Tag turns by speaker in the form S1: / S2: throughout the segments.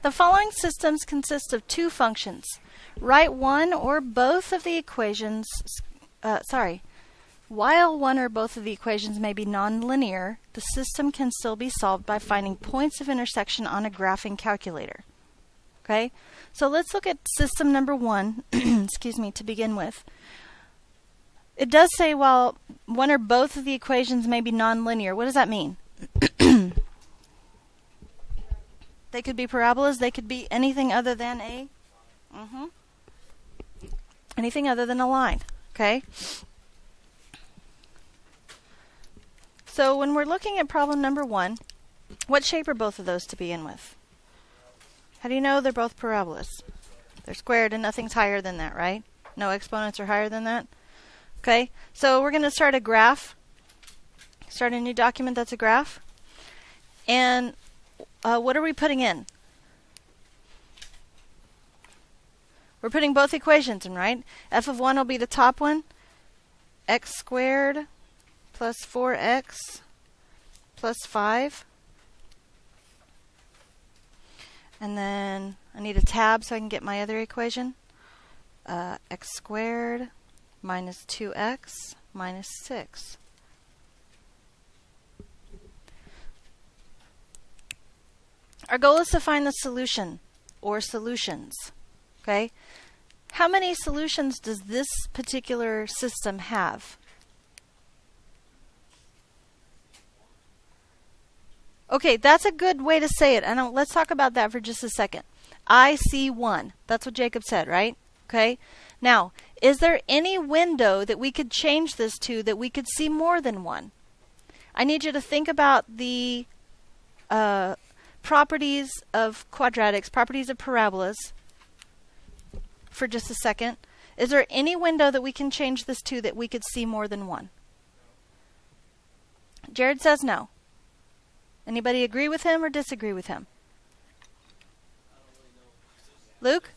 S1: The following systems consist of two functions. Write one or both of the equations, while one or both of the equations may be nonlinear, the system can still be solved by finding points of intersection on a graphing calculator. Okay, so let's look at system number one, excuse me, to begin with. It does say while one or both of the equations may be nonlinear. What does that mean? They could be parabolas, they could be anything other than a anything other than a line. Okay? So when we're looking at problem number one, what shape are both of those to begin with? How do you know they're both parabolas? They're squared and nothing's higher than that, right? No exponents are higher than that. Okay, so we're going to start a graph. Start a new document that's a graph. And what are we putting in? We're putting both equations in, right? F of 1 will be the top one. X squared plus 4x plus 5. And then I need a tab so I can get my other equation. X squared minus 2x minus 6. Our goal is to find the solution or solutions. Okay? How many solutions does this particular system have? Okay, that's a good way to say it. And let's talk about that for just a second. I see one. That's what Jacob said, right? Okay. Now, is there any window that we could change this to that we could see more than one? I need you to think about the properties of quadratics, properties of parabolas for just a second. Is there any window that we can change this to that we could see more than one? Jared says no. Anybody agree with him or disagree with him? Luke?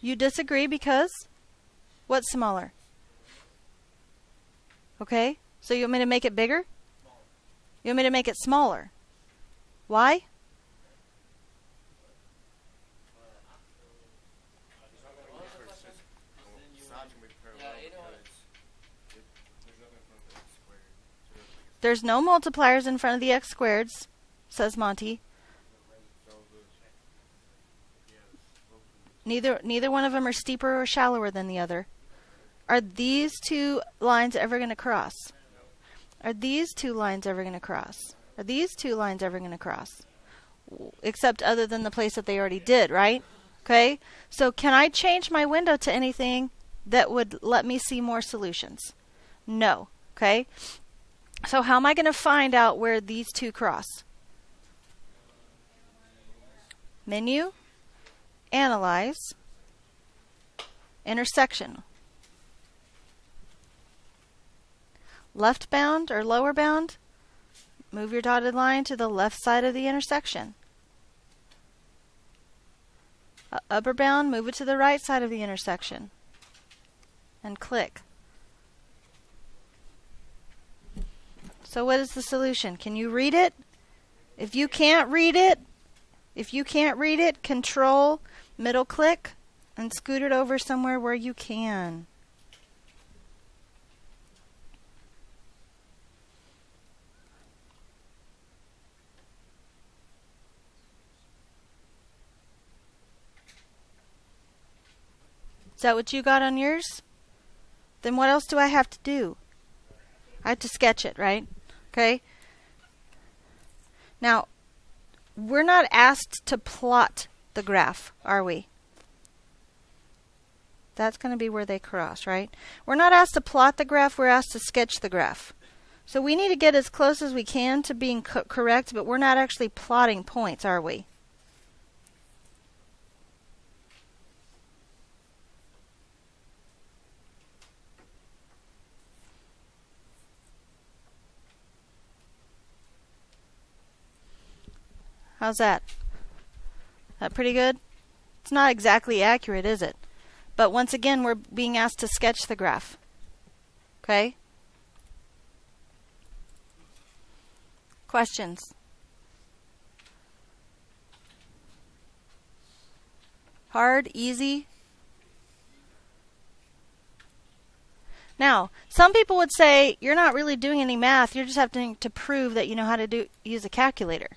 S1: You disagree because? What's smaller? Okay, so you want me to make it bigger? You want me to make it smaller? Why? There's no multipliers in front of the x squareds, says Monty. Neither one of them are steeper or shallower than the other. Are these two lines ever going to cross? Are these two lines ever going to cross? Are these two lines ever going to cross? Except other than the place that they already did, right? Okay? So can I change my window to anything that would let me see more solutions? No. Okay? So how am I going to find out where these two cross? Menu, analyze, intersection. Left bound or lower bound, move your dotted line to the left side of the intersection. Upper bound, move it to the right side of the intersection. And click. So what is the solution? Can you read it? If you can't read it, control, middle click, and scoot it over somewhere where you can. Is that what you got on yours? Then what else do I have to do? I have to sketch it, right? Okay. Now, we're not asked to plot the graph, are we? That's going to be where they cross, right? We're not asked to plot the graph, we're asked to sketch the graph. So we need to get as close as we can to being correct, but we're not actually plotting points, are we? How's that? That pretty good? It's not exactly accurate, is it? But once again, we're being asked to sketch the graph. Okay? Questions? Hard, easy? Now, some people would say you're not really doing any math, you're just having to prove that you know how to use a calculator.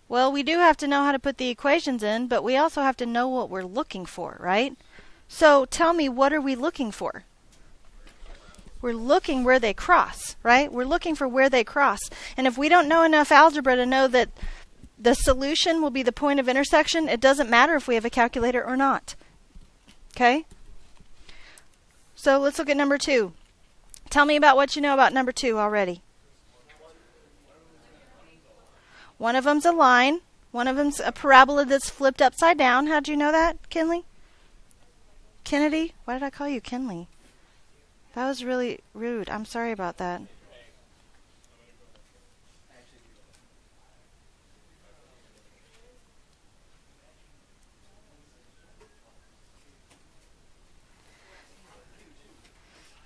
S1: Well, we do have to know how to put the equations in, but we also have to know what we're looking for, right? So tell me, what are we looking for? We're looking where they cross, right? We're looking for where they cross. And if we don't know enough algebra to know that the solution will be the point of intersection, it doesn't matter if we have a calculator or not. Okay? So let's look at number 2. Tell me about what you know about number 2 already. One of them's a line. One of them's a parabola that's flipped upside down. How'd you know that, Kinley? Kennedy? Why did I call you Kinley? That was really rude. I'm sorry about that.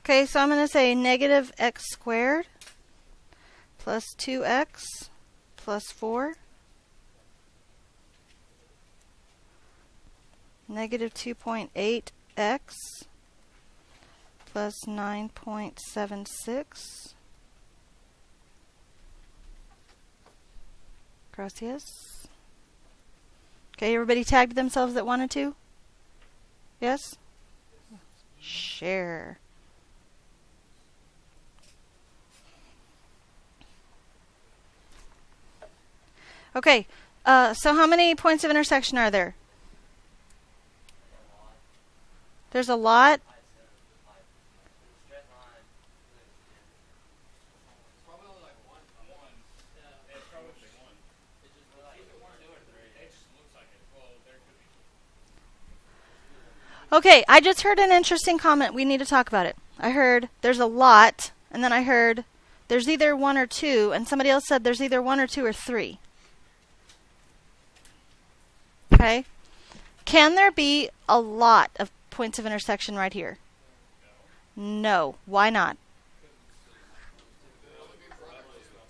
S1: Okay, so I'm going to say negative x squared plus 2x plus 4. Negative 2.8x plus 9.76. Gracias. Okay, everybody tagged themselves that wanted to? Yes? Share. Okay, so how many points of intersection are there? There's a lot. Okay, I just heard an interesting comment. We need to talk about it. I heard there's a lot, and then I heard there's either 1 or 2, and somebody else said there's either 1 or 2 or 3. Okay? Can there be a lot of points of intersection right here? No. Why not?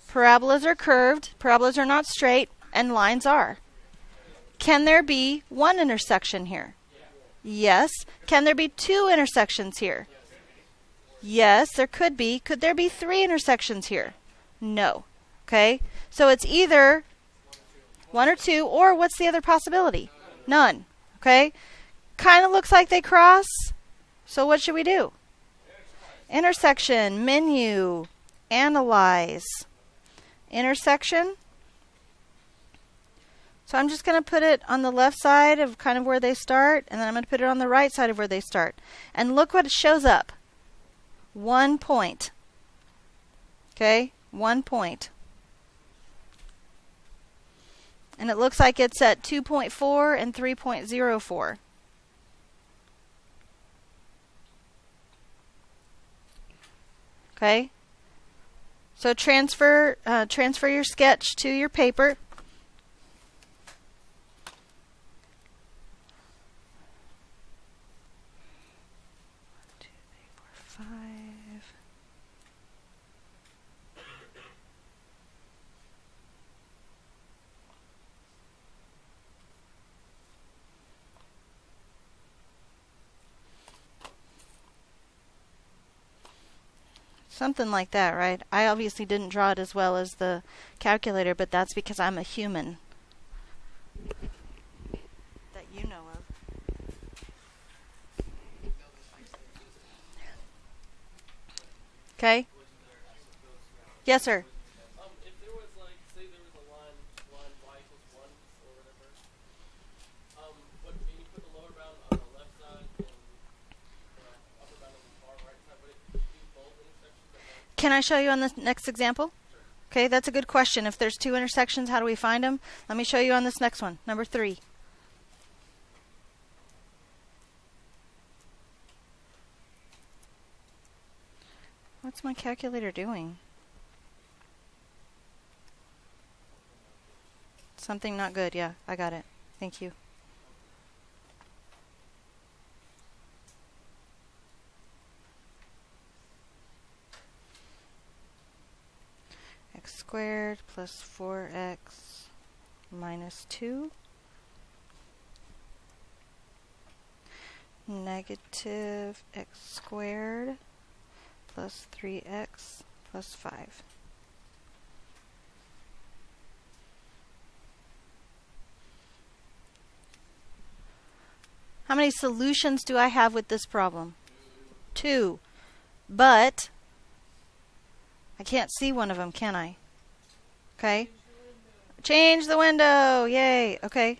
S1: Parabolas are curved, parabolas are not straight, and lines are. Can there be one intersection here? Yes. Can there be 2 intersections here? Yes, there could be. Could there be 3 intersections here? No. Okay? So it's either 1 or 2, or what's the other possibility? None. Okay? Kind of looks like they cross. So what should we do? Intersection, menu, analyze. Intersection. So I'm just going to put it on the left side of kind of where they start, and then I'm going to put it on the right side of where they start. And look what it shows up. 1 point. Okay? 1 point. And it looks like it's at 2.4 and 3.04. Okay? So transfer your sketch to your paper. Something like that, right? I obviously didn't draw it as well as the calculator, but that's because I'm a human. That you know of. Okay? Yes, sir.
S2: If there was like, say there was a line y equals 1 or whatever, can you put the lower bound on the left side and upper bound on the far right side? Would it do both intersections at once?
S1: Can I show you on this next example?
S2: Sure.
S1: Okay, that's a good question. If there's 2 intersections, how do we find them? Let me show you on this next one, number 3. What's my calculator doing? Something not good. Yeah, I got it. Thank you. X squared plus 4x minus 2 negative x squared plus 3x plus 5. How many solutions do I have with this problem? 2. But I can't see one of them, can I? Okay. Change the window. Yay. Okay.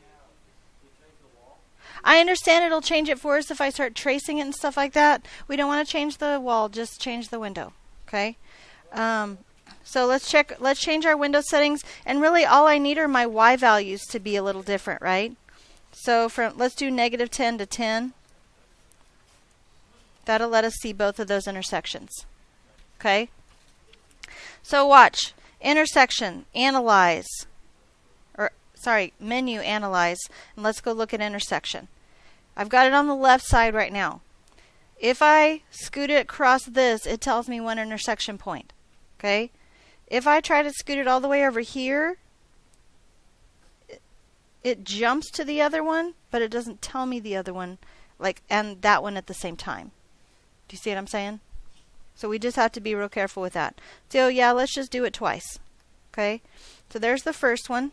S1: I understand it'll change it for us if I start tracing it and stuff like that. We don't want to change the wall, just change the window. Okay. So let's change our window settings, and really all I need are my y values to be a little different, right? So let's do negative 10 to 10. That'll let us see both of those intersections. Okay? So watch. Intersection, analyze. Menu, analyze. And let's go look at intersection. I've got it on the left side right now. If I scoot it across this, it tells me one intersection point. Okay? If I try to scoot it all the way over here, it jumps to the other one, but it doesn't tell me the other one, and that one at the same time. Do you see what I'm saying? So we just have to be real careful with that. So yeah, let's just do it twice. Okay? So there's the first one.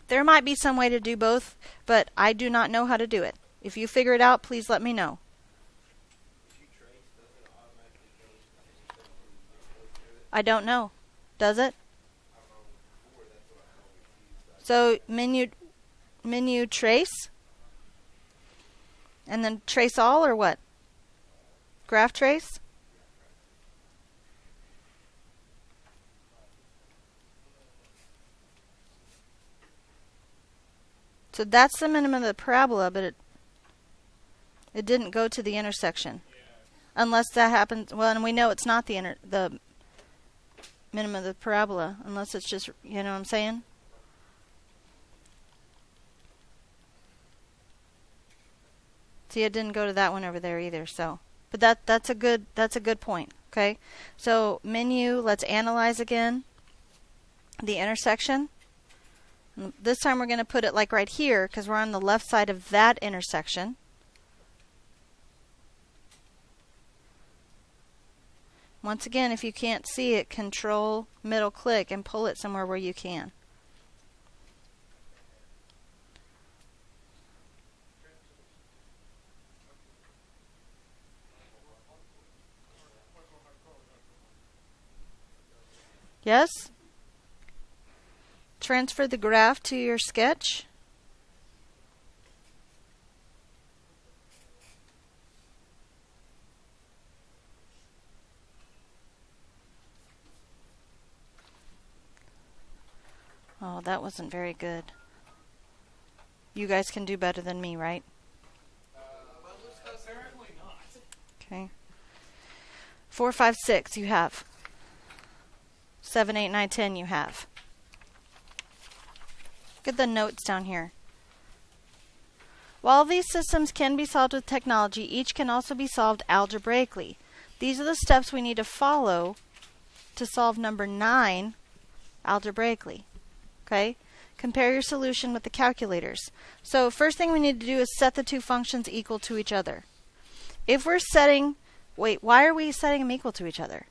S1: There might be some way to do both, but I do not know how to do it. If you figure it out, please let me know. I don't know. Does it? So menu trace, and then trace all, or what? Graph trace? So that's the minimum of the parabola, but it didn't go to the intersection. Unless that happens, well, and we know it's not the minimum of the parabola, unless it's just, you know what I'm saying? See, it didn't go to that one over there either, so. But that's a good point, okay? So menu, let's analyze again the intersection. And this time we're going to put it like right here because we're on the left side of that intersection. Once again, if you can't see it, control middle click and pull it somewhere where you can. Yes? Transfer the graph to your sketch. Oh, that wasn't very good. You guys can do better than me, right?
S2: Apparently not.
S1: Okay. 4, 5, 6 you have. 7, 8, 9, 10 you have. Look at the notes down here. While these systems can be solved with technology, each can also be solved algebraically. These are the steps we need to follow to solve number 9 algebraically. Okay? Compare your solution with the calculators. So first thing we need to do is set the two functions equal to each other. If we're setting, why are we setting them equal to each other?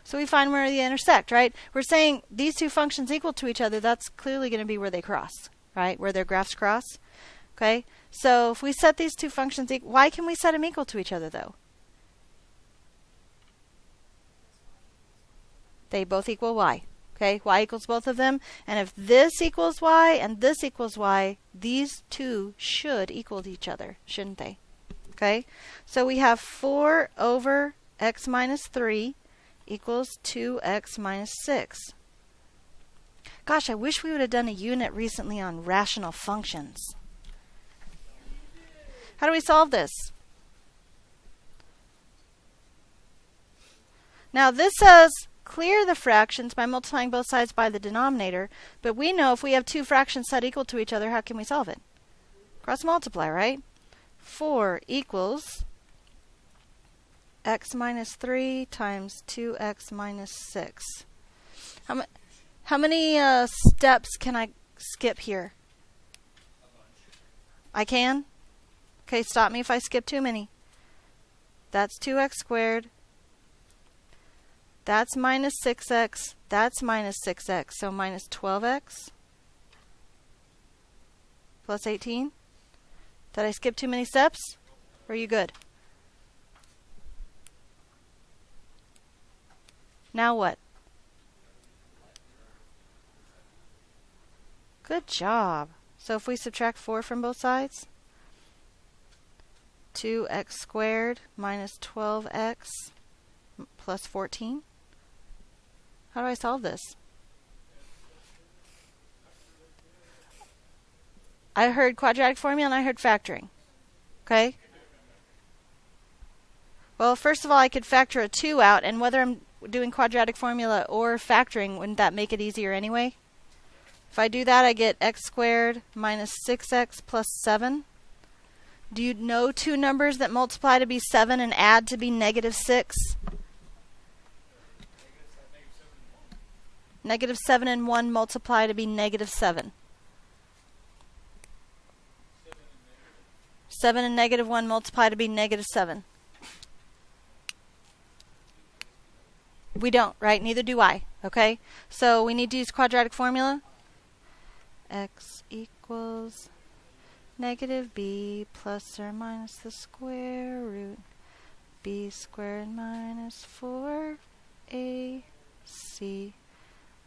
S1: So we find where they intersect, right? We're saying these two functions equal to each other, that's clearly going to be where they cross, right? Where their graphs cross. Okay? So if we set these two functions equal, why can we set them equal to each other though? They both equal y. Okay? Y equals both of them. And if this equals y and this equals y, these two should equal to each other, shouldn't they? Okay? So we have 4 over x minus 3 equals 2x minus 6. Gosh, I wish we would have done a unit recently on rational functions. How do we solve this? Now this says clear the fractions by multiplying both sides by the denominator, but we know if we have two fractions set equal to each other, how can we solve it? Cross multiply, right? 4 equals x minus 3 times 2x minus 6. How many steps can I skip here? I can? Okay, stop me if I skip too many. That's 2x squared. That's minus 6x. That's minus 6x. So minus 12x plus 18. Did I skip too many steps? Or are you good? Now what? Good job. So if we subtract 4 from both sides, 2x squared minus 12x plus 14. How do I solve this? I heard quadratic formula and I heard factoring. Okay? Well, first of all, I could factor a 2 out, and whether I'm doing quadratic formula or factoring, wouldn't that make it easier anyway? If I do that, I get x squared minus 6x plus 7. Do you know two numbers that multiply to be 7 and add to be negative 6? Negative 7 and 1 multiply to be negative 7. 7 and negative 1 multiply to be negative 7. We don't, right? Neither do I. Okay? So we need to use quadratic formula. X equals negative b plus or minus the square root b squared minus 4ac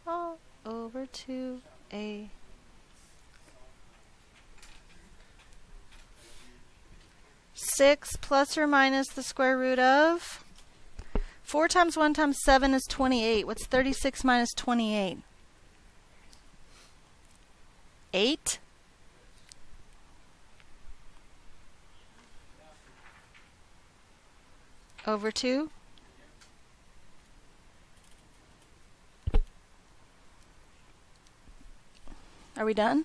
S1: all over 2a. Six plus or minus the square root of 4 times 1 times 7 is 28. What's 36 minus 28? 8. Over 2. Are we done?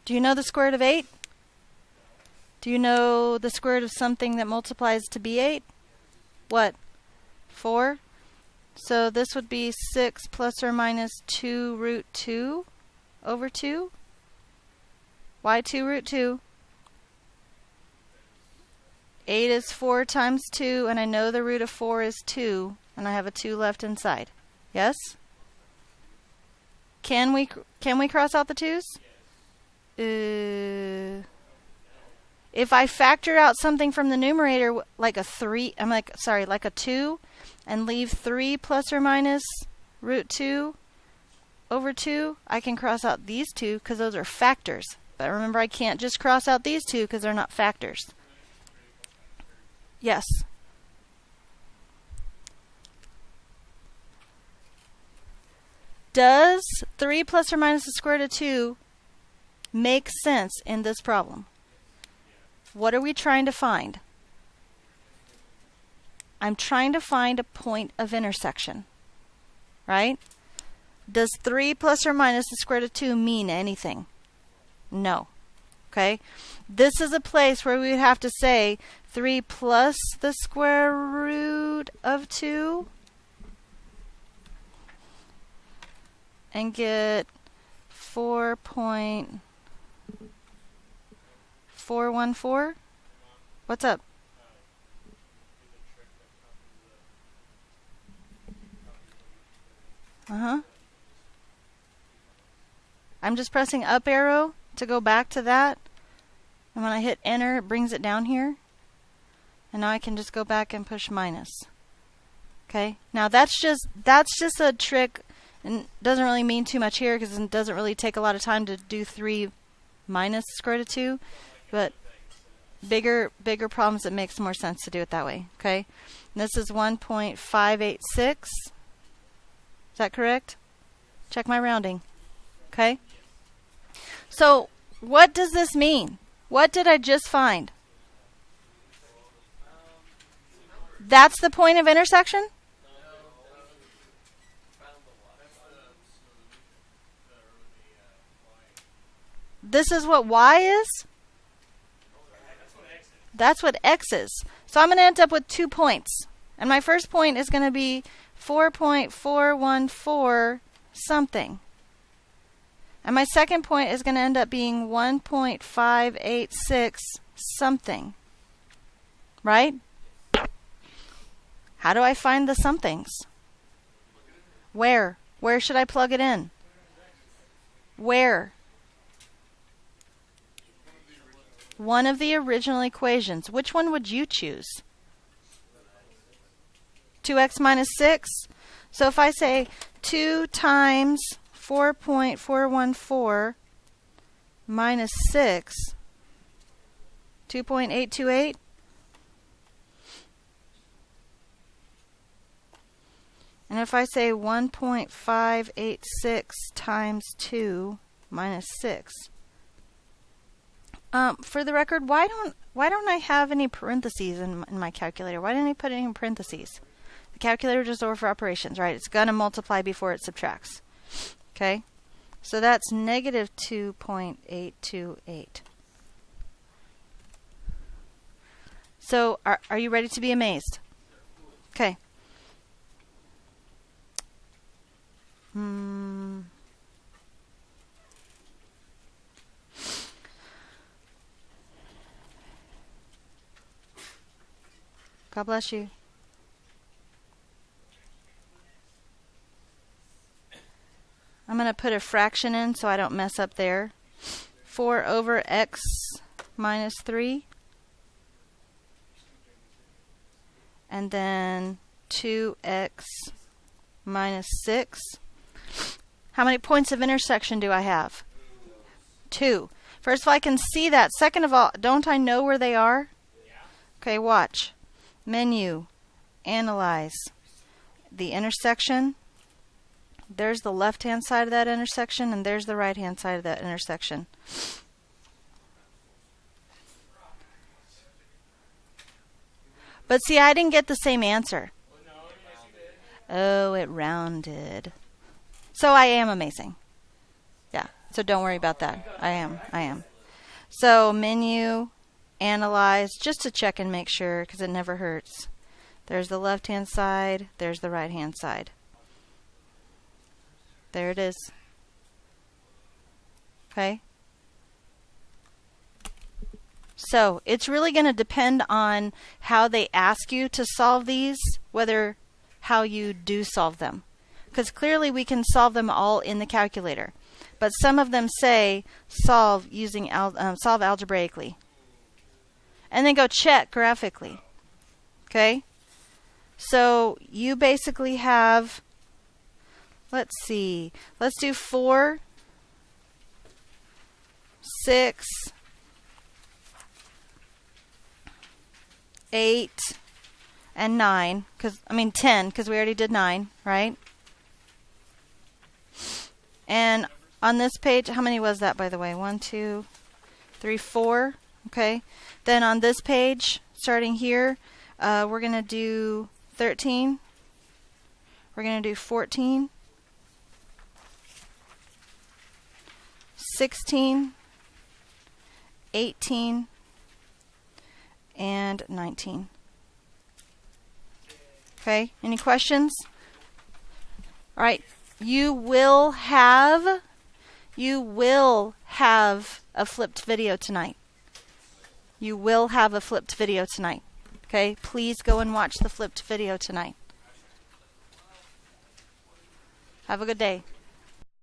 S1: Do you know the square root of 8? Do you know the square root of something that multiplies to be 8? What? 4? So this would be 6 plus or minus 2 root 2 over 2. Why 2 root 2? 8 is 4 times 2, and I know the root of 4 is 2, and I have a 2 left inside. Yes? Can we cross out the 2's? If I factor out something from the numerator like a 3, like a 2, and leave 3 plus or minus root 2 over 2, I can cross out these two because those are factors. But remember, I can't just cross out these two because they're not factors. Yes. Does 3 plus or minus the square root of 2 make sense in this problem? What are we trying to find? I'm trying to find a point of intersection, right? Does 3 plus or minus the square root of 2 mean anything? No. Okay? This is a place where we would have to say 3 plus the square root of 2 and get 4.414. What's up? I'm just pressing up arrow to go back to that. And when I hit enter, it brings it down here. And now I can just go back and push minus. Okay? Now that's just a trick, and doesn't really mean too much here because it doesn't really take a lot of time to do 3 minus the square root of 2. But bigger problems, it makes more sense to do it that way. Okay? And this is 1.586. Is that correct? Check my rounding. Okay? So, what does this mean? What did I just find? That's the point of intersection? This is what y is? That's what x is. So I'm going to end up with 2 points. And my first point is going to be 4.414 something. And my second point is going to end up being 1.586 something. Right? How do I find the somethings? Where? Where should I plug it in? Where? One of the original equations. Which one would you choose? 2x minus 6? So if I say 2 times 4.414 minus 6, 2.828? And if I say 1.586 times 2 minus 6, for the record, why don't I have any parentheses in my calculator? Why didn't I put any in parentheses? The calculator just over for operations, right? It's going to multiply before it subtracts. Okay? So that's negative 2.828. So are you ready to be amazed? Okay. God bless you. I'm going to put a fraction in so I don't mess up there. 4 over x minus 3. And then 2x minus 6. How many points of intersection do I have? 2. First of all, I can see that. Second of all, don't I know where they are? Okay, watch. Menu. Analyze. The intersection. There's the left-hand side of that intersection, and there's the right-hand side of that intersection. But see, I didn't get the same answer. Oh, it rounded. So I am amazing. Yeah, so don't worry about that. I am. So menu, analyze, just to check and make sure, because it never hurts. There's the left-hand side, there's the right-hand side. There it is. Okay? So it's really going to depend on how they ask you to solve these, whether how you do solve them. Because clearly we can solve them all in the calculator. But some of them say solve using solve algebraically. And then go check graphically. Okay? So you basically have, let's see, let's do 4, 6, 8, and 9, 10, because we already did 9, right? And on this page, how many was that, by the way? 1, 2, 3, 4. Okay. Then on this page, starting here, we're going to do 13. We're going to do 14. 16. 18. And 19. Okay. Any questions? All right. You will have a flipped video tonight. You will have a flipped video tonight. Okay? Please go and watch the flipped video tonight. Have a good day.